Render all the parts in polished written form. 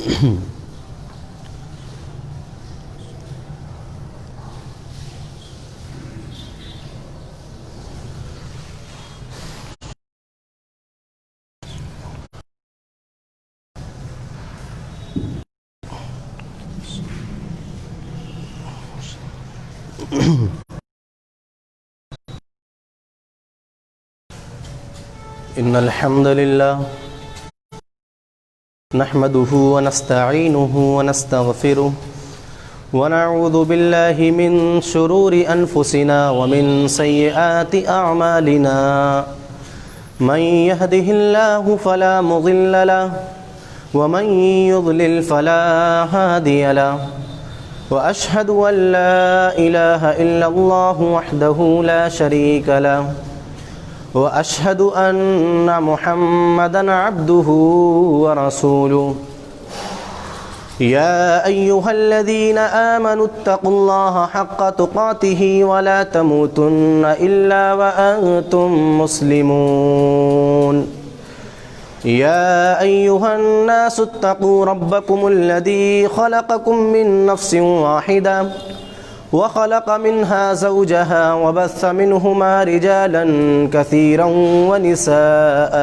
إن الحمد لله نحمده ونستعينه ونستغفره ونعوذ بالله من شرور أنفسنا ومن سيئات أعمالنا من يهده الله فلا مضل له ومن يضلل فلا هادي له وأشهد أن لا إله إلا الله وحده لا شريك له وأشهد أن محمدًا عبده ورسوله يا أيها الذين آمنوا اتقوا الله حق تقاته ولا تموتن إلا وأنتم مسلمون يا أيها الناس اتقوا ربكم الذي خلقكم من نفس واحدة وخلق منها زوجها وبث منهما رجالا كثيرا ونساء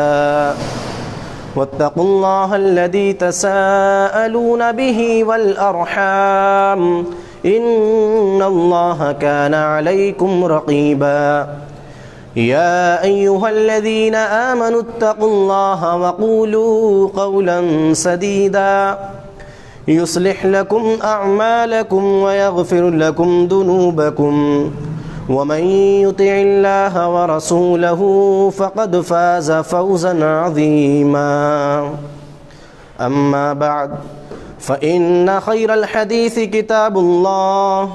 واتقوا الله الذي تساءلون به والأرحام إن الله كان عليكم رقيبا يا أيها الذين آمنوا اتقوا الله وقولوا قولا سديدا يصلح لكم أعمالكم ويغفر لكم ذنوبكم ومن يطع الله ورسوله فقد فاز فوزا عظيما أما بعد فإن خير الحديث كتاب الله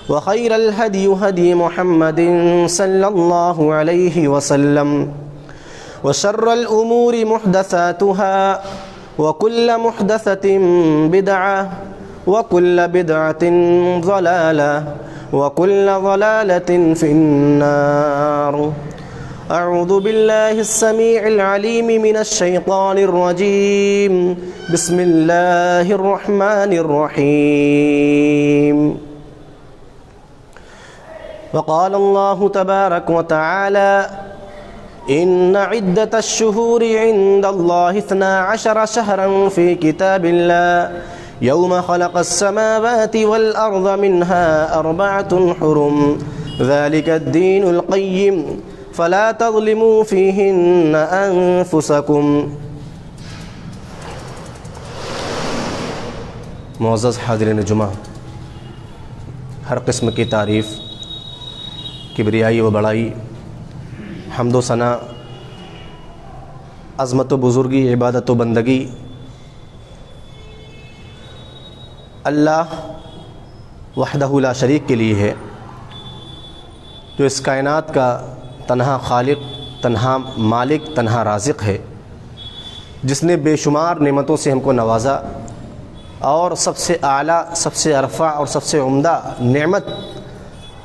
وخير الهدي هدي محمد صلى الله عليه وسلم وشر الأمور محدثاتها وكل محدثة بدعة وكل بدعة ضلالة وكل ضلالة في النار أعوذ بالله السميع العليم من الشيطان الرجيم بسم الله الرحمن الرحيم وقال الله تبارك وتعالى إن عدة الشهور عند الله 12 شهرا في كتاب الله يوم خلق السماوات والأرض منها 4 حرم ذلك الدين القيم فلا تظلموا فيهن أنفسكم. معزز حاضرین جمعہ، ہر قسم کی تعریف، کبریائی و بڑائی، حمد و ثنا، عظمت و بزرگی، عبادت و بندگی اللہ وحدہ لا شریک کے لیے ہے، جو اس کائنات کا تنہا خالق، تنہا مالک، تنہا رازق ہے، جس نے بے شمار نعمتوں سے ہم کو نوازا اور سب سے اعلیٰ، سب سے ارفع اور سب سے عمدہ نعمت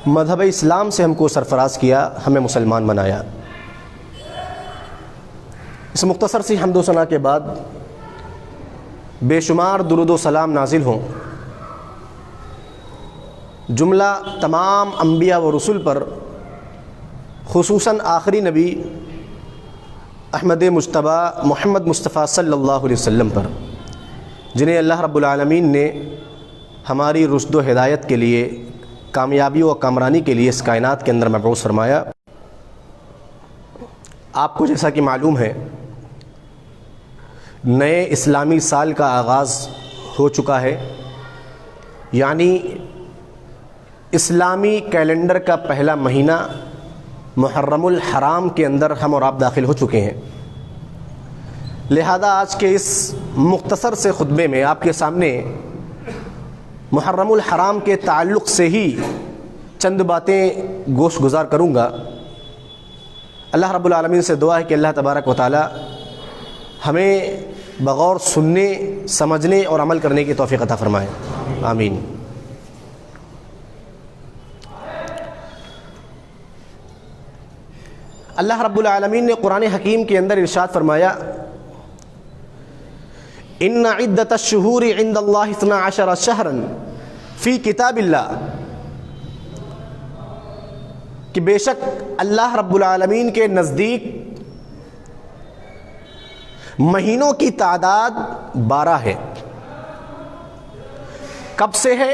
مذہب اسلام سے ہم کو سرفراز کیا، ہمیں مسلمان بنایا۔ اس مختصر سی حمد و ثنا کے بعد بے شمار درود و سلام نازل ہوں جملہ تمام انبیاء و رسل پر، خصوصاً آخری نبی احمد مجتبی محمد مصطفیٰ صلی اللہ علیہ وسلم پر، جنہیں اللہ رب العالمین نے ہماری رشد و ہدایت کے لیے، کامیابی و کامرانی کے لیے اس کائنات کے اندر مبعوث فرمایا۔ آپ کو جیسا کہ معلوم ہے، نئے اسلامی سال کا آغاز ہو چکا ہے، یعنی اسلامی کیلنڈر کا پہلا مہینہ محرم الحرام کے اندر ہم اور آپ داخل ہو چکے ہیں۔ لہذا آج کے اس مختصر سے خطبے میں آپ کے سامنے محرم الحرام کے تعلق سے ہی چند باتیں گوش گزار کروں گا۔ اللہ رب العالمین سے دعا ہے کہ اللہ تبارک و تعالی ہمیں بغور سننے، سمجھنے اور عمل کرنے کی توفیق عطا فرمائے، آمین۔ اللہ رب العالمین نے قرآن حکیم کے اندر ارشاد فرمایا، ان عدۃ الشہور عند اللہ 12 شہرا فی کتاب اللہ، کہ بے شک اللہ رب العالمین کے نزدیک مہینوں کی تعداد 12 ہے۔ کب سے ہے؟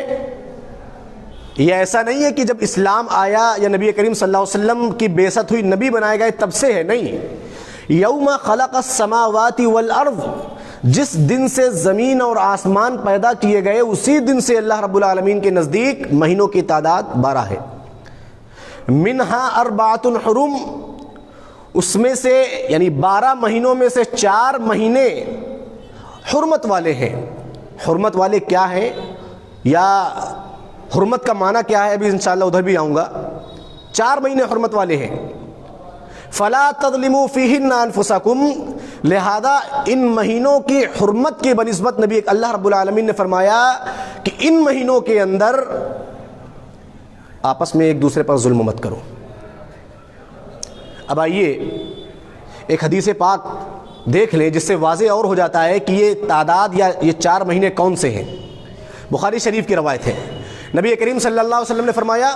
یہ ایسا نہیں ہے کہ جب اسلام آیا یا نبی کریم صلی اللہ علیہ وسلم کی بعثت ہوئی نبی بنائے گئے تب سے ہے، نہیں۔ یوم خلق السماوات والارض، جس دن سے زمین اور آسمان پیدا کیے گئے اسی دن سے اللہ رب العالمین کے نزدیک مہینوں کی تعداد 12 ہے۔ منہا 4 حرم، اس میں سے یعنی 12 مہینوں میں سے 4 مہینے حرمت والے ہیں۔ حرمت والے کیا ہیں، یا حرمت کا معنی کیا ہے، ابھی انشاءاللہ ادھر بھی آؤں گا۔ 4 مہینے حرمت والے ہیں۔ فلا تظلموا فیہن انفسکم، لہذا ان مہینوں کی حرمت کی بنسبت نبی اللہ رب العالمین نے فرمایا کہ ان مہینوں کے اندر آپس میں ایک دوسرے پر ظلم مت کرو۔ اب آئیے ایک حدیث پاک دیکھ لیں جس سے واضح اور ہو جاتا ہے کہ یہ تعداد یا یہ 4 مہینے کون سے ہیں۔ بخاری شریف کی روایت ہے، نبی کریم صلی اللہ علیہ وسلم نے فرمایا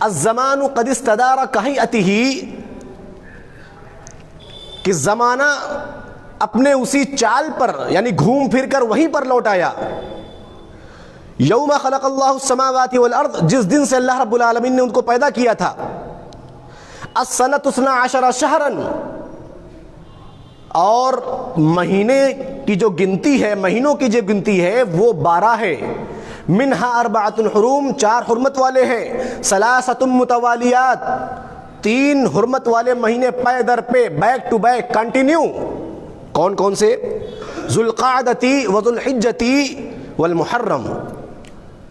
الزمان قد استدار کہیئتہ، کہ زمانہ اپنے اسی چال پر یعنی گھوم پھر کر وہیں پر لوٹ آیا۔ یوم خلق اللہ السماوات والارض، جس دن سے اللہ رب العالمین نے ان کو پیدا کیا تھا۔ السنۃ 12 شہرا، اور مہینے کی جو گنتی ہے، مہینوں کی جو گنتی ہے وہ 12 ہے۔ منہا 4 حرم، 4 حرمت والے ہیں۔ 3 متوالیات، 3 حرمت والے مہینے پے در پہ، بیک ٹو بیک، کنٹینیو۔ کون کون سے؟ ذوالقعدۃ وذوالحجۃ والمحرم،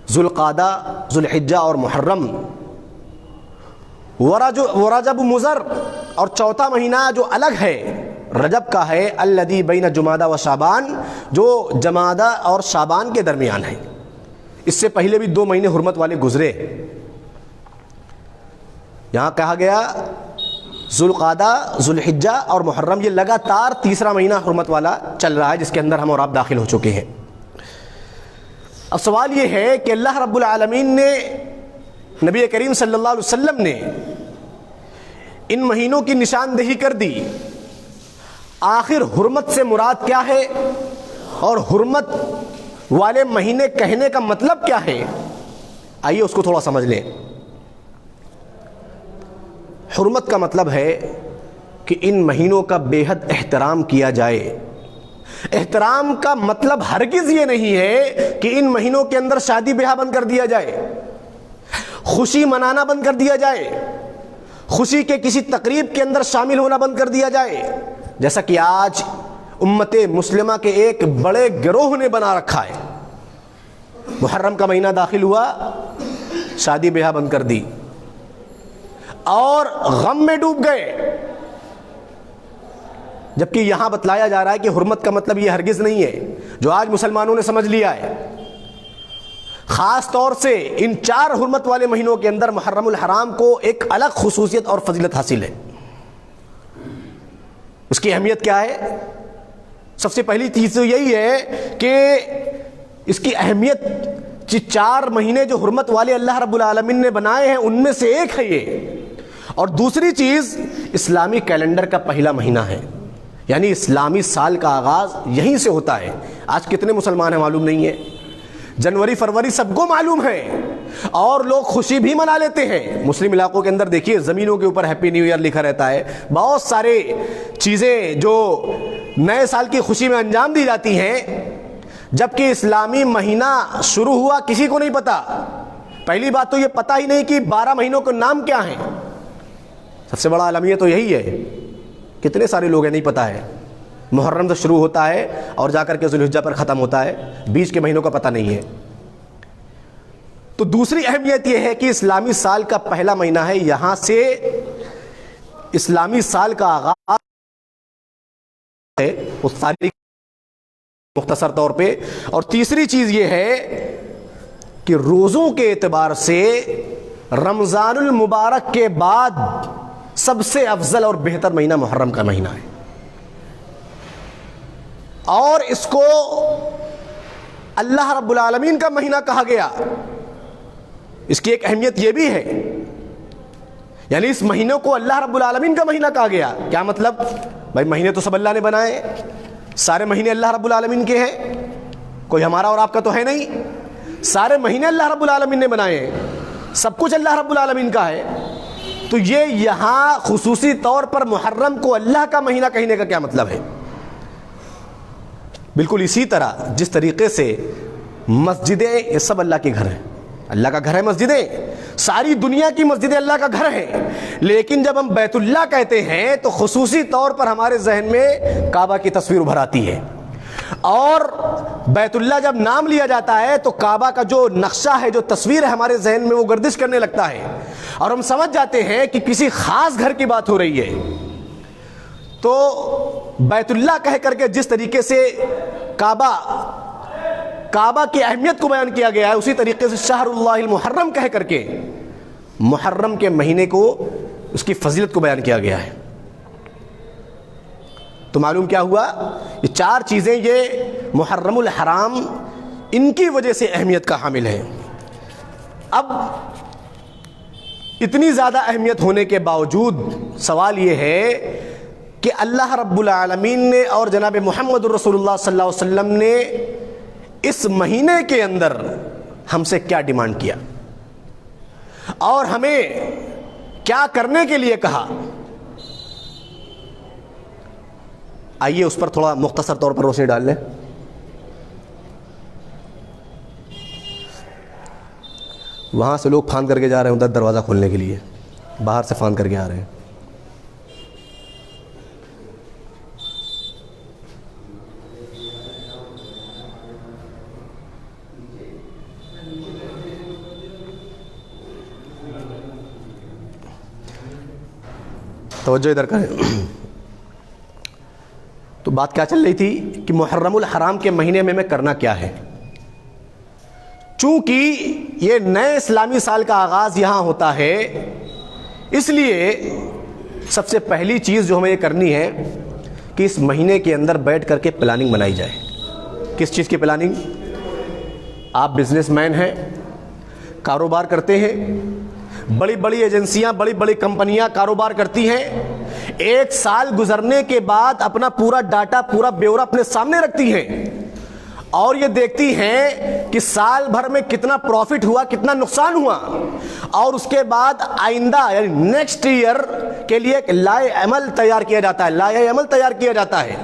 ذوالقعدہ، ذوالحجہ اور محرم۔ ورجب مضر، اور 4تھا مہینہ جو الگ ہے رجب کا ہے، الذی بین جمادہ و شعبان، جو جمادہ اور شعبان کے درمیان ہے۔ اس سے پہلے بھی 2 مہینے حرمت والے گزرے۔ یہاں کہا گیا ذوالقعدہ، ذوالحجہ اور محرم، یہ لگاتار تیسرا مہینہ حرمت والا چل رہا ہے جس کے اندر ہم اور آپ داخل ہو چکے ہیں۔ اب سوال یہ ہے کہ اللہ رب العالمین نے، نبی کریم صلی اللہ علیہ وسلم نے ان مہینوں کی نشاندہی کر دی، آخر حرمت سے مراد کیا ہے اور حرمت والے مہینے کہنے کا مطلب کیا ہے؟ آئیے اس کو تھوڑا سمجھ لیں۔ حرمت کا مطلب ہے کہ ان مہینوں کا بے حد احترام کیا جائے۔ احترام کا مطلب ہرگز یہ نہیں ہے کہ ان مہینوں کے اندر شادی بیاہ بند کر دیا جائے، خوشی منانا بند کر دیا جائے، خوشی کے کسی تقریب کے اندر شامل ہونا بند کر دیا جائے، جیسا کہ آج امت مسلمہ کے ایک بڑے گروہ نے بنا رکھا ہے۔ محرم کا مہینہ داخل ہوا، شادی بیاہ بند کر دی اور غم میں ڈوب گئے، جبکہ یہاں بتلایا جا رہا ہے کہ حرمت کا مطلب یہ ہرگز نہیں ہے جو آج مسلمانوں نے سمجھ لیا ہے۔ خاص طور سے ان 4 حرمت والے مہینوں کے اندر محرم الحرام کو ایک الگ خصوصیت اور فضیلت حاصل ہے۔ اس کی اہمیت کیا ہے؟ سب سے پہلی چیز تو یہی ہے کہ اس کی اہمیت، 4 مہینے جو حرمت والے اللہ رب العالمین نے بنائے ہیں ان میں سے ایک ہے یہ، اور دوسری چیز اسلامی کیلنڈر کا پہلا مہینہ ہے، یعنی اسلامی سال کا آغاز یہیں سے ہوتا ہے۔ آج کتنے مسلمان ہیں معلوم نہیں ہے، جنوری فروری سب کو معلوم ہے، اور لوگ خوشی بھی منا لیتے ہیں۔ مسلم علاقوں کے اندر دیکھیے زمینوں کے اوپر ہیپی نیو ایئر لکھا رہتا ہے، بہت سارے چیزیں جو نئے سال کی خوشی میں انجام دی جاتی ہیں، جبکہ اسلامی مہینہ شروع ہوا کسی کو نہیں پتا۔ پہلی بات تو یہ پتہ ہی نہیں کہ 12 مہینوں کے نام کیا ہیں، سب سے بڑا عالمیت تو یہی ہے۔ کتنے سارے لوگ ہیں نہیں پتا ہے، محرم سے شروع ہوتا ہے اور جا کر کے ذوالحجہ پر ختم ہوتا ہے، بیچ کے مہینوں کا پتہ نہیں ہے۔ تو دوسری اہمیت یہ ہے کہ اسلامی سال کا پہلا مہینہ ہے، یہاں سے اسلامی سال کا آغاز ہے اس تاریخ مختصر طور پہ۔ اور تیسری چیز یہ ہے کہ روزوں کے اعتبار سے رمضان المبارک کے بعد سب سے افضل اور بہتر مہینہ محرم کا مہینہ ہے۔ اور اس کو اللہ رب العالمین کا مہینہ کہا گیا، اس کی ایک اہمیت یہ بھی ہے، یعنی اس مہینے کو اللہ رب العالمین کا مہینہ کہا گیا۔ کیا مطلب؟ بھائی مہینے تو سب اللہ نے بنائے، سارے مہینے اللہ رب العالمین کے ہیں، کوئی ہمارا اور آپ کا تو ہے نہیں، سارے مہینے اللہ رب العالمین نے بنائے ہیں، سب کچھ اللہ رب العالمین کا ہے، تو یہ یہاں خصوصی طور پر محرم کو اللہ کا مہینہ کہنے کا کیا مطلب ہے؟ بالکل اسی طرح جس طریقے سے مسجدیں یہ سب اللہ کے گھر ہیں، اللہ کا گھر ہے مسجدیں، ساری دنیا کی مسجدیں اللہ کا گھر ہیں، لیکن جب ہم بیت اللہ کہتے ہیں تو خصوصی طور پر ہمارے ذہن میں کعبہ کی تصویر ابھر آتی ہے، اور بیت اللہ جب نام لیا جاتا ہے تو کعبہ کا جو نقشہ ہے، جو تصویر ہے ہمارے ذہن میں وہ گردش کرنے لگتا ہے، اور ہم سمجھ جاتے ہیں کہ کسی خاص گھر کی بات ہو رہی ہے۔ تو بیت اللہ کہہ کر کے جس طریقے سے کعبہ کی اہمیت کو بیان کیا گیا ہے، اسی طریقے سے شہر اللہ المحرم کہہ کر کے محرم کے مہینے کو، اس کی فضیلت کو بیان کیا گیا ہے۔ تو معلوم کیا ہوا؟ یہ چار چیزیں یہ محرم الحرام ان کی وجہ سے اہمیت کا حامل ہے۔ اب اتنی زیادہ اہمیت ہونے کے باوجود سوال یہ ہے کہ اللہ رب العالمین نے اور جناب محمد الرسول اللہ صلی اللہ علیہ وسلم نے اس مہینے کے اندر ہم سے کیا ڈیمانڈ کیا اور ہمیں کیا کرنے کے لیے کہا؟ آئیے اس پر تھوڑا مختصر طور پر روشنی ڈال لیں۔ وہاں سے لوگ پھاند کر کے جا رہے ہیں ادھر دروازہ کھولنے کے لیے، باہر سے پھاند کر کے آ رہے ہیں۔ توجہ ادھر کریں۔ تو بات کیا چل رہی تھی کہ محرم الحرام کے مہینے میں کرنا کیا ہے؟ چونکہ یہ نئے اسلامی سال کا آغاز یہاں ہوتا ہے، اس لیے سب سے پہلی چیز جو ہمیں یہ کرنی ہے کہ اس مہینے کے اندر بیٹھ کر کے پلاننگ بنائی جائے۔ کس چیز کی پلاننگ؟ آپ بزنس مین ہیں، کاروبار کرتے ہیں، بڑی بڑی ایجنسیاں، بڑی بڑی کمپنیاں کاروبار کرتی ہیں، ایک سال گزرنے کے بعد اپنا پورا ڈاٹا، پورا بیورا اپنے سامنے رکھتی ہیں اور یہ دیکھتی ہیں کہ سال بھر میں کتنا پروفٹ ہوا، کتنا نقصان ہوا، اور اس کے بعد آئندہ یعنی نیکسٹ ایئر کے لیے ایک لائحہ عمل تیار کیا جاتا ہے، لائحہ عمل تیار کیا جاتا ہے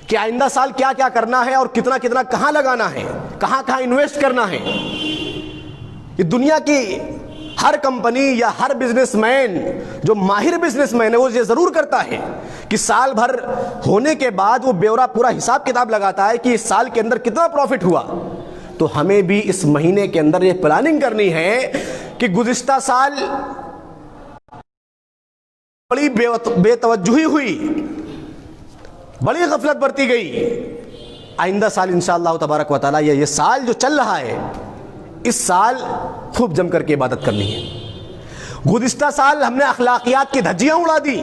کہ آئندہ سال کیا کیا کرنا ہے اور کتنا کتنا کہاں لگانا ہے، کہاں کہاں انویسٹ کرنا ہے۔ یہ دنیا کی ہر کمپنی یا ہر بزنس مین جو ماہر بزنس مین ہے وہ یہ ضرور کرتا ہے کہ سال بھر ہونے کے بعد وہ بیورا پورا حساب کتاب لگاتا ہے کہ اس سال کے اندر کتنا پروفٹ ہوا۔ تو ہمیں بھی اس مہینے کے اندر یہ پلاننگ کرنی ہے کہ گزشتہ سال بڑی بے توجہی ہوئی، بڑی غفلت برتی گئی، آئندہ سال انشاءاللہ تبارک و تعالی یہ سال جو چل رہا ہے، اس سال خوب جم کر کے عبادت کرنی ہے۔ گزشتہ سال ہم نے اخلاقیات کی دھجیاں اڑا دی،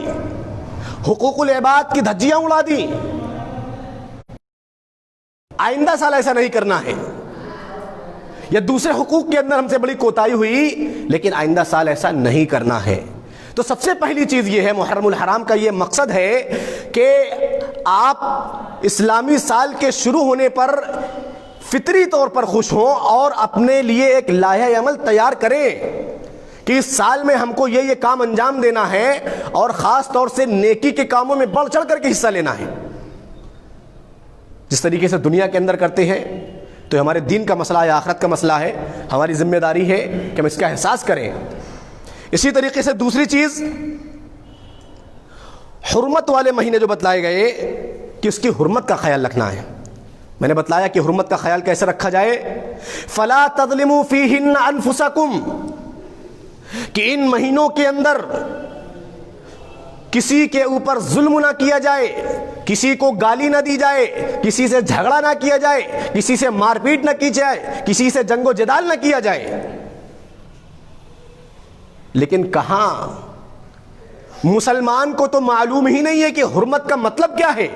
حقوق العباد کی دھجیاں اڑا دی، آئندہ سال ایسا نہیں کرنا ہے۔ یا دوسرے حقوق کے اندر ہم سے بڑی کوتاہی ہوئی، لیکن آئندہ سال ایسا نہیں کرنا ہے۔ تو سب سے پہلی چیز یہ ہے، محرم الحرام کا یہ مقصد ہے کہ آپ اسلامی سال کے شروع ہونے پر فطری طور پر خوش ہوں اور اپنے لیے ایک لائحہ عمل تیار کریں کہ اس سال میں ہم کو یہ کام انجام دینا ہے اور خاص طور سے نیکی کے کاموں میں بڑھ چڑھ کر کے حصہ لینا ہے۔ جس طریقے سے دنیا کے اندر کرتے ہیں تو ہمارے دین کا مسئلہ ہے، آخرت کا مسئلہ ہے، ہماری ذمہ داری ہے کہ ہم اس کا احساس کریں۔ اسی طریقے سے دوسری چیز، حرمت والے مہینے جو بتلائے گئے کہ اس کی حرمت کا خیال رکھنا ہے۔ میں نے بتلایا کہ حرمت کا خیال کیسے رکھا جائے، فَلَا تَظْلِمُوا فِيهِنَّ أَنفُسَكُمْ، کہ ان مہینوں کے اندر کسی کے اوپر ظلم نہ کیا جائے، کسی کو گالی نہ دی جائے، کسی سے جھگڑا نہ کیا جائے، کسی سے مار پیٹ نہ کی جائے، کسی سے جنگ و جدال نہ کیا جائے۔ لیکن کہاں مسلمان کو تو معلوم ہی نہیں ہے کہ حرمت کا مطلب کیا ہے۔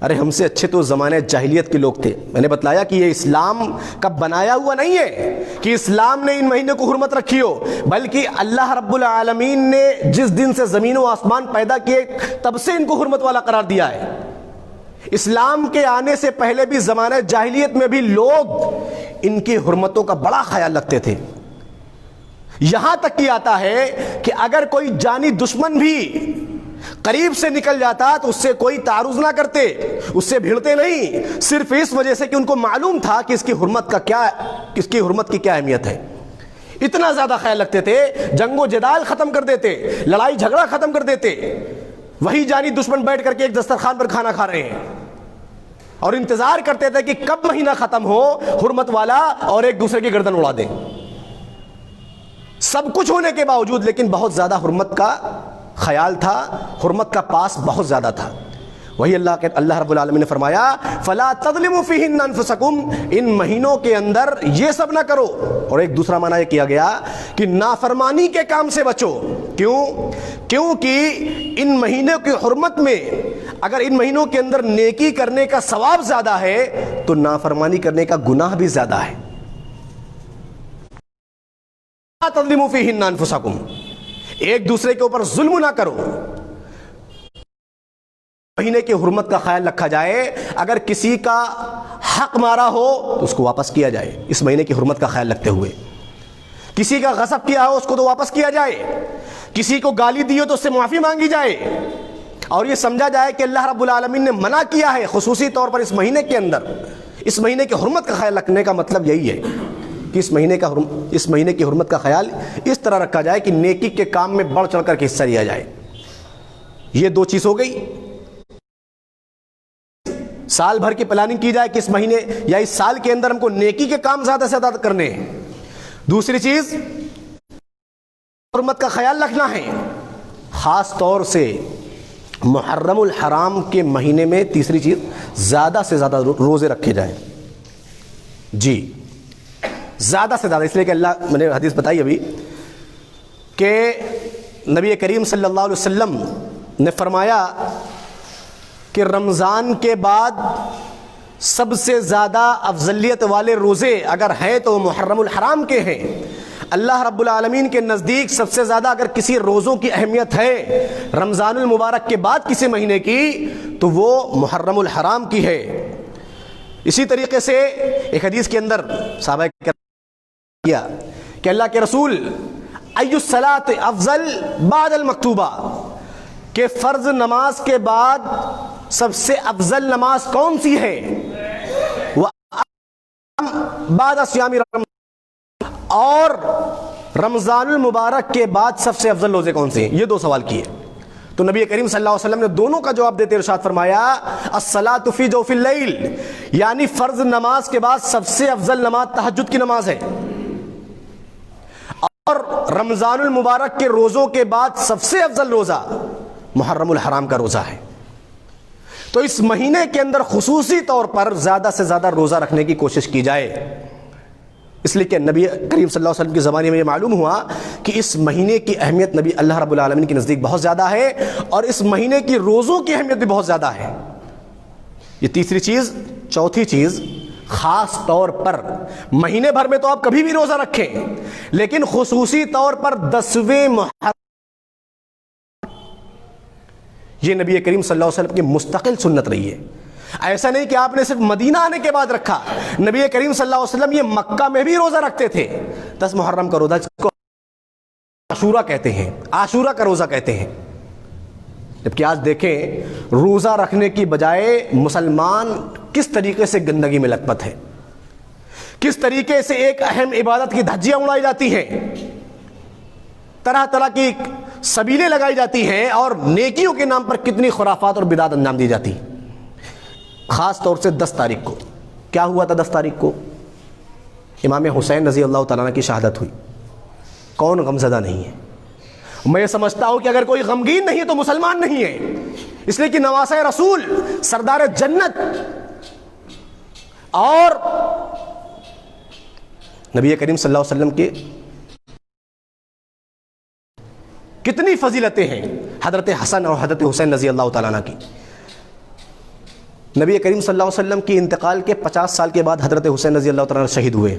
ارے ہم سے اچھے تو زمانے جاہلیت کے لوگ تھے. میں نے بتلایا کہ یہ اسلام کا بنایا ہوا نہیں ہے کہ اسلام نے ان مہینے کو حرمت رکھی ہو، بلکہ اللہ رب العالمین نے جس دن سے زمین و آسمان پیدا کیے تب سے ان کو حرمت والا قرار دیا ہے. اسلام کے آنے سے پہلے بھی زمانہ جاہلیت میں بھی لوگ ان کی حرمتوں کا بڑا خیال رکھتے تھے. یہاں تک کہ آتا ہے کہ اگر کوئی جانی دشمن بھی قریب سے نکل جاتا تو اس سے کوئی تعارض نہ کرتے، اس سے بھیڑتے نہیں، صرف اس وجہ سے کہ ان کو معلوم تھا کہ اس کی حرمت کی کیا اہمیت ہے. اتنا زیادہ خیال رکھتے تھے، جنگ و جدال ختم کر دیتے، لڑائی جھگڑا ختم کر دیتے. وہی جانی دشمن بیٹھ کر کے ایک دسترخوان پر کھانا کھا رہے ہیں اور انتظار کرتے تھے کہ کب مہینہ ختم ہو حرمت والا اور ایک دوسرے کی گردن اڑا دیں. سب کچھ ہونے کے باوجود لیکن بہت زیادہ حرمت کا خیال تھا، حرمت کا پاس بہت زیادہ تھا. وہی اللہ رب العالمین نے فرمایا فلا تظلموا فیہن انفسکم، ان مہینوں کے اندر یہ سب نہ کرو. اور ایک دوسرا معنی یہ کیا گیا کہ نافرمانی کے کام سے بچو. کیونکہ ان مہینوں کی حرمت میں اگر ان مہینوں کے اندر نیکی کرنے کا ثواب زیادہ ہے تو نافرمانی کرنے کا گناہ بھی زیادہ ہے. لا تظلموا فیہن انفسکم، ایک دوسرے کے اوپر ظلم نہ کرو. مہینے کی حرمت کا خیال رکھا جائے، اگر کسی کا حق مارا ہو تو اس کو واپس کیا جائے اس مہینے کی حرمت کا خیال رکھتے ہوئے. کسی کا غصب کیا ہو اس کو تو واپس کیا جائے، کسی کو گالی دی ہو تو اس سے معافی مانگی جائے، اور یہ سمجھا جائے کہ اللہ رب العالمین نے منع کیا ہے خصوصی طور پر اس مہینے کے اندر. اس مہینے کی حرمت کا خیال رکھنے کا مطلب یہی ہے کہ اس مہینے کی حرمت کا خیال اس طرح رکھا جائے کہ نیکی کے کام میں بڑھ چڑھ کر کے حصہ لیا جائے. یہ دو چیز ہو گئی. سال بھر کی پلاننگ کی جائے کہ اس مہینے یا اس سال کے اندر ہم کو نیکی کے کام زیادہ سے زیادہ کرنے ہیں. دوسری چیز حرمت کا خیال رکھنا ہے، خاص طور سے محرم الحرام کے مہینے میں. تیسری چیز زیادہ سے زیادہ روزے رکھے جائیں. جی زیادہ سے زیادہ، اس لیے کہ اللہ، میں نے حدیث بتائی ابھی کہ نبی کریم صلی اللہ علیہ وسلم نے فرمایا کہ رمضان کے بعد سب سے زیادہ افضلیت والے روزے اگر ہیں تو محرم الحرام کے ہیں. اللہ رب العالمین کے نزدیک سب سے زیادہ اگر کسی روزوں کی اہمیت ہے رمضان المبارک کے بعد کسی مہینے کی تو وہ محرم الحرام کی ہے. اسی طریقے سے ایک حدیث کے اندر صحابہ کیا کہ اللہ کے رسول ای الصلاۃ افضل بعد المکتوبہ، کہ فرض نماز کے بعد سب سے افضل نماز کون سی ہے؟ بعد صیام رمضان، اور رمضان المبارک کے بعد سب سے افضل روزے کون سے ہیں؟ یہ دو سوال کیے تو نبی کریم صلی اللہ علیہ وسلم نے دونوں کا جواب دیتے ارشاد فرمایا الصلاۃ فی جوف اللیل، یعنی فرض نماز کے بعد سب سے افضل نماز تہجد کی نماز ہے، اور رمضان المبارک کے روزوں کے بعد سب سے افضل روزہ محرم الحرام کا روزہ ہے. تو اس مہینے کے اندر خصوصی طور پر زیادہ سے زیادہ روزہ رکھنے کی کوشش کی جائے، اس لیے کہ نبی کریم صلی اللہ علیہ وسلم کے زمانے میں یہ معلوم ہوا کہ اس مہینے کی اہمیت نبی اللہ رب العالمین کے نزدیک بہت زیادہ ہے، اور اس مہینے کی روزوں کی اہمیت بھی بہت زیادہ ہے. یہ تیسری چیز. چوتھی چیز، خاص طور پر مہینے بھر میں تو آپ کبھی بھی روزہ رکھیں، لیکن خصوصی طور پر 10ویں محرم، یہ نبی کریم صلی اللہ علیہ وسلم کی مستقل سنت رہی ہے. ایسا نہیں کہ آپ نے صرف مدینہ آنے کے بعد رکھا، نبی کریم صلی اللہ علیہ وسلم یہ مکہ میں بھی روزہ رکھتے تھے. 10 محرم کا روزہ جس کو عاشورہ کہتے ہیں، عاشورہ کا روزہ کہتے ہیں. جبکہ آج دیکھیں روزہ رکھنے کی بجائے مسلمان کس طریقے سے گندگی میں لت پت ہے، کس طریقے سے ایک اہم عبادت کی دھجیاں اڑائی جاتی ہیں، طرح طرح کی سبیلیں لگائی جاتی ہیں، اور نیکیوں کے نام پر کتنی خرافات اور بدعات انجام دی جاتی. خاص طور سے 10 تاریخ کو کیا ہوا تھا؟ 10 تاریخ کو امام حسین رضی اللہ تعالیٰ عنہ کی شہادت ہوئی. کون غمزدہ نہیں ہے؟ میں یہ سمجھتا ہوں کہ اگر کوئی غمگین نہیں ہے تو مسلمان نہیں ہے، اس لیے کہ نواسہ رسول، سردار جنت اور نبی کریم صلی اللہ علیہ وسلم کے کتنی فضیلتیں ہیں حضرت حسن اور حضرت حسین رضی اللہ تعالیٰ عنہ کی. نبی کریم صلی اللہ علیہ وسلم کی انتقال کے 50 سال کے بعد حضرت حسین رضی اللہ تعالیٰ شہید ہوئے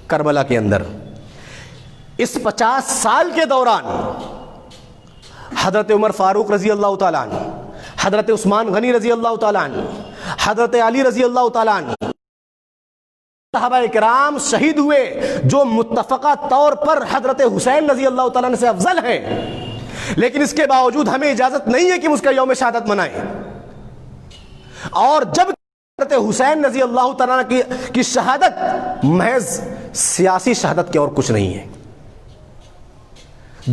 کربلا کے اندر. اس 50 سال کے دوران حضرت عمر فاروق رضی اللہ تعالیٰ عنہ، حضرت عثمان غنی رضی اللہ تعالیٰ عنہ، حضرت علی رضی اللہ تعالیٰ عنہ، صحابہ کرام شہید ہوئے جو متفقہ طور پر حضرت حسین رضی اللہ تعالیٰ عنہ سے افضل ہیں، لیکن اس کے باوجود ہمیں اجازت نہیں ہے کہ ہم اس کا یوم شہادت منائیں. اور جب حضرت حسین رضی اللہ تعالیٰ عنہ کی شہادت محض سیاسی شہادت کے اور کچھ نہیں ہے،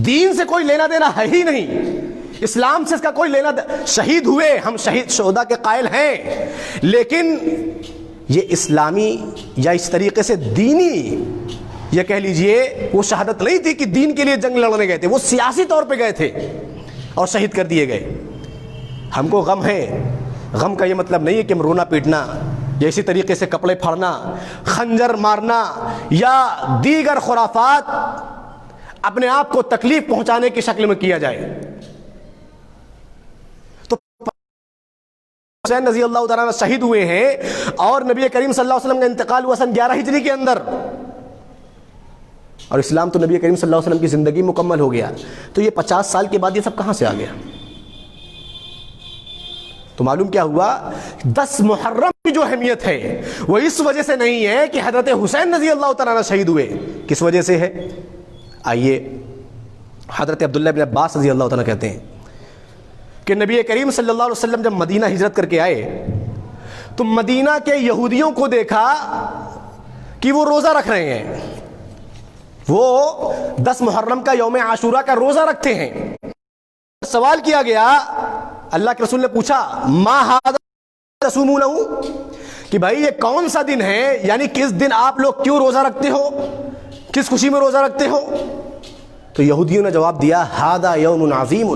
دین سے کوئی لینا دینا ہے ہی نہیں، اسلام سے اس کا کوئی لینا شہید ہوئے، ہم شہید شہداء کے قائل ہیں، لیکن یہ اسلامی یا اس طریقے سے دینی یہ کہہ لیجئے وہ شہادت نہیں تھی کہ دین کے لیے جنگ لڑنے گئے تھے، وہ سیاسی طور پہ گئے تھے اور شہید کر دیے گئے. ہم کو غم ہے، غم کا یہ مطلب نہیں ہے کہ ہم رونا پیٹنا یا اسی طریقے سے کپڑے پھاڑنا، خنجر مارنا یا دیگر خرافات اپنے آپ کو تکلیف پہنچانے کی شکل میں کیا جائے. تو حسین رضی اللہ تعالیٰ عنہ شہید ہوئے ہیں اور نبی کریم صلی اللہ علیہ وسلم کا انتقال ہوا سن 11 ہجری کے اندر، اور اسلام تو نبی کریم صلی اللہ علیہ وسلم کی زندگی مکمل ہو گیا. تو یہ 50 سال کے بعد یہ سب کہاں سے آ گیا؟ تو معلوم کیا ہوا، 10 محرم کی جو اہمیت ہے وہ اس وجہ سے نہیں ہے کہ حضرت حسین رضی اللہ تعالیٰ عنہ شہید ہوئے. کس وجہ سے ہے؟ آئیے، حضرت عبداللہ بن عباس رضی اللہ تعالیٰ کہتے ہیں کہ نبی کریم صلی اللہ علیہ وسلم جب مدینہ ہجرت کر کے آئے تو مدینہ کے یہودیوں کو دیکھا کہ وہ روزہ رکھ رہے ہیں، وہ 10 محرم کا یوم عاشورہ کا روزہ رکھتے ہیں. سوال کیا گیا، اللہ کے رسول نے پوچھا ما ھذا تصومونہ، کہ بھائی یہ کون سا دن ہے، یعنی کس دن آپ لوگ کیوں روزہ رکھتے ہو، کس خوشی میں روزہ رکھتے ہو؟ تو یہودیوں نے جواب دیا ھذا یوم عظیم،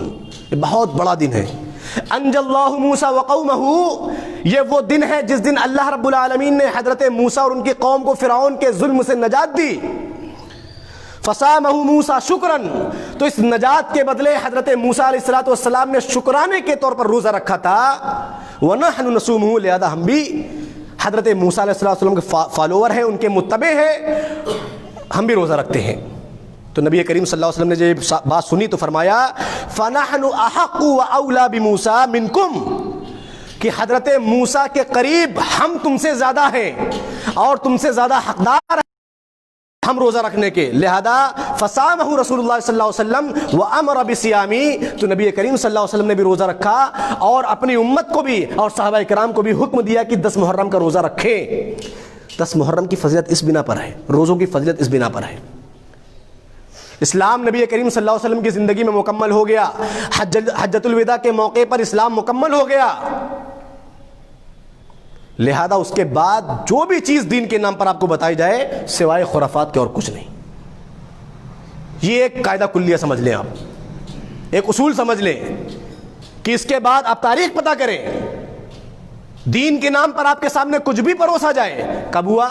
یہ بہت بڑا دن ہے. انجى اللہ موسیٰ وقومہ، یہ وہ دن ہے جس دن اللہ رب العالمین نے حضرت موسیٰ اور ان کی قوم کو فرعون کے ظلم سے نجات دی. فصامہ موسیٰ شکراً، تو اس نجات کے بدلے حضرت موسیٰ علیہ السلام نے شکرانے کے طور پر روزہ رکھا تھا. ونحن نصومہ، لہذا ہم بھی حضرت موسیٰ علیہ السلام کے فالوور ہیں، ان کے متبع ہیں، ہم بھی روزہ رکھتے ہیں. تو نبی کریم صلی اللہ علیہ وسلم نے جب یہ بات سنی تو فرمایا فَنَحْنُ أَحَقُّ وَأَوْلَى بِمُوسَىٰ مِنْكُمْ، کہ حضرت موسیٰ کے قریب ہم تم سے زیادہ ہیں اور تم سے زیادہ حقدار ہیں ہم روزہ رکھنے کے. لہذا فصامہ رسول اللہ صلی اللہ علیہ وسلم وَأَمَرَ بِصِيَامِهِ، تو نبی کریم صلی اللہ علیہ وسلم نے بھی روزہ رکھا اور اپنی امت کو بھی اور صحابہ کرام کو بھی حکم دیا کہ 10 محرم کا روزہ رکھیں. 10 محرم کی فضیلت اس بنا پر ہے، روزوں کی فضیلت اس بنا پر ہے. اسلام نبی کریم صلی اللہ علیہ وسلم کی زندگی میں مکمل ہو گیا، حجۃ الوداع کے موقع پر اسلام مکمل ہو گیا. لہذا اس کے بعد جو بھی چیز دین کے نام پر آپ کو بتائی جائے سوائے خرافات کے اور کچھ نہیں. یہ ایک قاعدہ کلیہ سمجھ لیں، آپ ایک اصول سمجھ لیں کہ اس کے بعد آپ تاریخ پتہ کریں، دین کے نام پر آپ کے سامنے کچھ بھی پروسا جائے. کب ہوا؟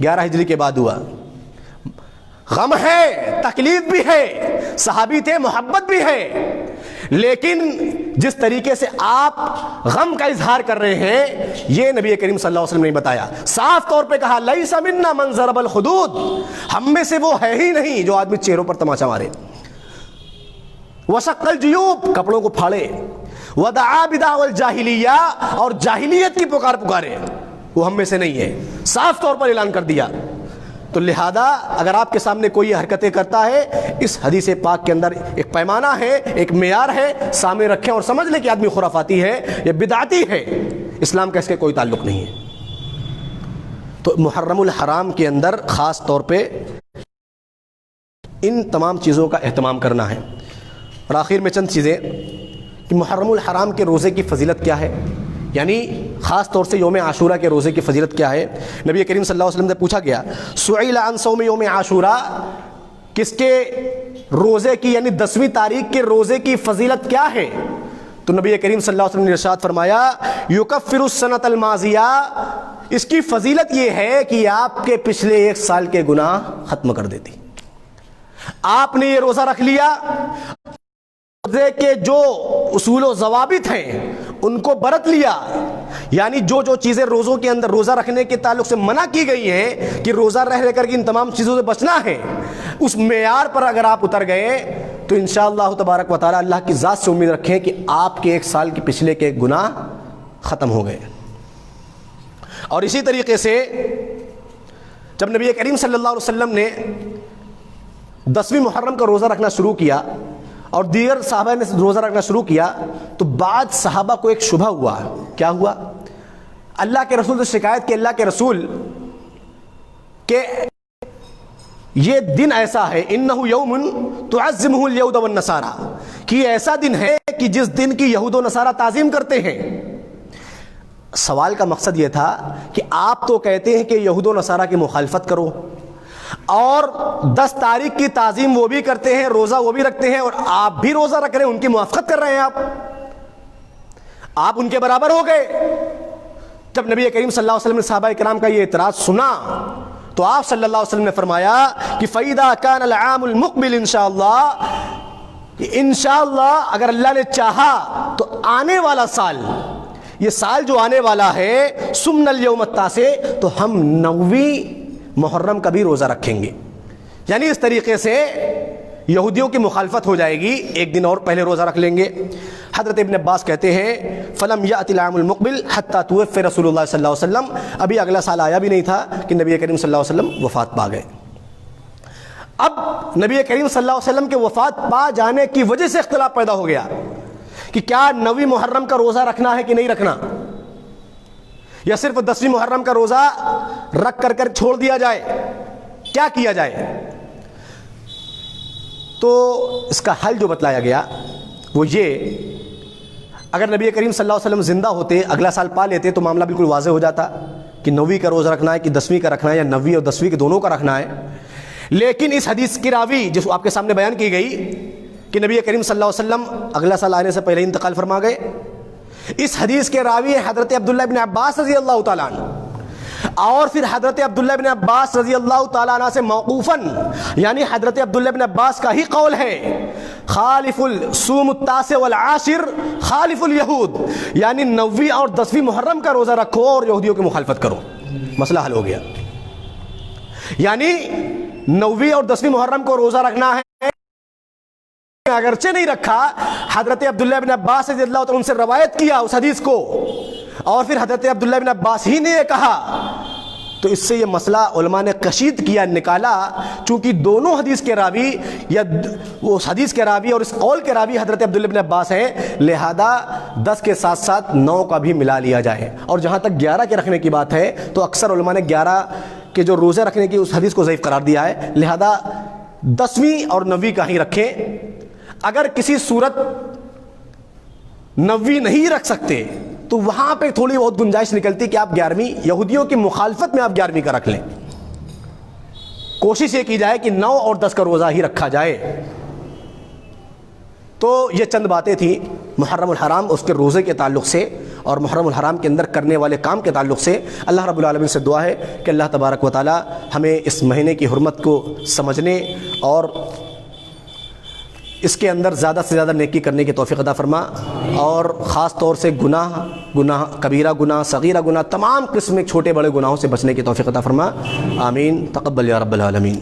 11 ہجری کے بعد ہوا. غم ہے، تکلیف بھی ہے، صحابی تھے، محبت بھی ہے، لیکن جس طریقے سے آپ غم کا اظہار کر رہے ہیں یہ نبی کریم صلی اللہ علیہ وسلم نے بتایا. صاف طور پہ کہا لیس منا من ضرب الخدود، ہم میں سے وہ ہے ہی نہیں جو آدمی چہروں پر تماچا مارے، وشق الجیوب، کپڑوں کو پھاڑے، ودعا بدعوى الجاہلیہ، اور جاہلیت کی پکارے، وہ ہم میں سے نہیں ہے. صاف طور پر اعلان کر دیا. تو لہذا اگر آپ کے سامنے کوئی حرکتیں کرتا ہے، اس حدیث پاک کے اندر ایک پیمانہ ہے، ایک معیار ہے، سامنے رکھیں اور سمجھ لیں کہ آدمی خرافاتی ہے یا بدعتی ہے، اسلام کا اس کے کوئی تعلق نہیں ہے. تو محرم الحرام کے اندر خاص طور پہ ان تمام چیزوں کا اہتمام کرنا ہے. اور آخر میں چند چیزیں کہ محرم الحرام کے روزے کی فضیلت کیا ہے، یعنی خاص طور سے یوم عاشورہ کے روزے کی فضیلت کیا ہے. نبی کریم صلی اللہ علیہ وسلم سے پوچھا گیا سئل عن صوم یوم عاشورہ، کس کے روزے کی یعنی 10ویں تاریخ کے روزے کی فضیلت کیا ہے؟ تو نبی کریم صلی اللہ علیہ وسلم نے ارشاد فرمایا یکفر السنۃ الماضیہ، اس کی فضیلت یہ ہے کہ آپ کے پچھلے 1 سال کے گناہ ختم کر دیتی. آپ نے یہ روزہ رکھ لیا، روزے کے جو اصول و ضوابط ہیں ان کو برت لیا، یعنی جو جو چیزیں روزوں کے اندر روزہ رکھنے کے تعلق سے منع کی گئی ہیں کہ روزہ رہ کر کے ان تمام چیزوں سے بچنا ہے، اس معیار پر اگر آپ اتر گئے تو انشاءاللہ تبارک و تعالی اللہ کی ذات سے امید رکھیں کہ آپ کے ایک سال کے پچھلے کے گناہ ختم ہو گئے۔ اور اسی طریقے سے جب نبی کریم صلی اللہ علیہ وسلم نے 10ویں محرم کا روزہ رکھنا شروع کیا اور دیگر صحابہ نے روزہ رکھنا شروع کیا تو بعض صحابہ کو ایک شبہ ہوا۔ کیا ہوا؟ اللہ کے رسول سے شکایت کی، اللہ کے رسول کہ یہ دن ایسا ہے انہ یوم تعظمہ الیہود والنصارى، کہ یہ ایسا دن ہے کہ جس دن کی یہود و نصارہ تعظیم کرتے ہیں۔ سوال کا مقصد یہ تھا کہ آپ تو کہتے ہیں کہ یہود و نصارہ کی مخالفت کرو، اور 10 تاریخ کی تعظیم وہ بھی کرتے ہیں، روزہ وہ بھی رکھتے ہیں، اور آپ بھی روزہ رکھ رہے ہیں، ان کی موافقت کر رہے ہیں، آپ ان کے برابر ہو گئے۔ جب نبی کریم صلی اللہ علیہ وسلم نے صحابہ کرام کا یہ اعتراض سنا تو آپ صلی اللہ علیہ وسلم نے فرمایا کہ فَإِذَا كَانَ الْعَامُ الْمُقْبِلِ انشاءاللہ اگر اللہ نے چاہا تو آنے والا سال، یہ سال جو آنے والا ہے، سمن اليوم التاسع، تو ہم 9ویں محرم کا بھی روزہ رکھیں گے۔ یعنی اس طریقے سے یہودیوں کی مخالفت ہو جائے گی، ایک دن اور پہلے روزہ رکھ لیں گے۔ حضرت ابن عباس کہتے ہیں فَلَمْ يَأْتِ الْعَامُ الْمُقْبِلِ حَتَّى تُوَفِّيَ رسول اللہ صلی اللہ علیہ وسلم، ابھی اگلا سال آیا بھی نہیں تھا کہ نبی کریم صلی اللہ علیہ وسلم وفات پا گئے۔ اب نبی کریم صلی اللہ علیہ وسلم کے وفات پا جانے کی وجہ سے اختلاف پیدا ہو گیا کہ کیا 9ویں محرم کا روزہ رکھنا ہے کہ نہیں رکھنا، یا صرف 10ویں محرم کا روزہ رکھ کر چھوڑ دیا جائے، کیا کیا جائے؟ تو اس کا حل جو بتلایا گیا وہ یہ، اگر نبی کریم صلی اللہ علیہ وسلم زندہ ہوتے، اگلا سال پا لیتے تو معاملہ بالکل واضح ہو جاتا کہ 9ویں کا روزہ رکھنا ہے کہ 10ویں کا رکھنا ہے، یا 9ویں اور 10ویں کے دونوں کا رکھنا ہے۔ لیکن اس حدیث کی راوی جو آپ کے سامنے بیان کی گئی کہ نبی کریم صلی اللہ علیہ وسلم اگلا سال آنے سے پہلے انتقال فرما گئے، اس حدیث کے راوی حضرت عبداللہ بن عباس رضی اللہ تعالیٰ عنہ، اور پھر حضرت عبداللہ بن عباس رضی اللہ تعالیٰ عنہ سے موقوفاً، یعنی حضرت عبداللہ بن عباس کا ہی قول ہے خالف الصوم التاسع والعاشر خالف الیہود، یعنی 9ویں اور 10ویں محرم کا روزہ رکھو اور یہودیوں کی مخالفت کرو، مسئلہ حل ہو گیا۔ یعنی 9ویں اور 10ویں محرم کو روزہ رکھنا ہے، اگرچہ نہیں رکھا، حضرت عبداللہ بن عباس رضی اللہ عنہ ان سے روایت کیا اس حدیث کو، اور پھر حضرت عبداللہ بن عباس ہی نے یہ کہا، تو اس سے یہ مسئلہ علماء نے کشید کیا، نکالا، چونکہ دونوں حدیث کے راوی یا اس حدیث کے راوی اور اس قول کے راوی حضرت عبداللہ بن عباس ہیں، لہذا 10 کے ساتھ ساتھ 9 کا بھی ملا لیا جائے۔ اور جہاں تک 11 کے رکھنے کی بات ہے تو اکثر علماء نے 11 کے جو روزے رکھنے کی اس حدیث کو ضعیف قرار دیا ہے، لہذا 10ویں اور 9ویں کا ہی رکھیں۔ اگر کسی صورت 9ویں نہیں رکھ سکتے تو وہاں پہ تھوڑی بہت گنجائش نکلتی کہ آپ 11ویں، یہودیوں کی مخالفت میں آپ 11ویں کا رکھ لیں، کوشش یہ کی جائے کہ 9 اور 10 کا روزہ ہی رکھا جائے۔ تو یہ چند باتیں تھیں محرم الحرام اس کے روزے کے تعلق سے اور محرم الحرام کے اندر کرنے والے کام کے تعلق سے۔ اللہ رب العالمین سے دعا ہے کہ اللہ تبارک و تعالی ہمیں اس مہینے کی حرمت کو سمجھنے اور اس کے اندر زیادہ سے زیادہ نیکی کرنے کی توفیق عطا فرما، اور خاص طور سے گناہ کبیرہ گناہ، صغیرہ گناہ، تمام قسم کے چھوٹے بڑے گناہوں سے بچنے کی توفیق عطا فرما۔ آمین، تقبل یا رب العالمین۔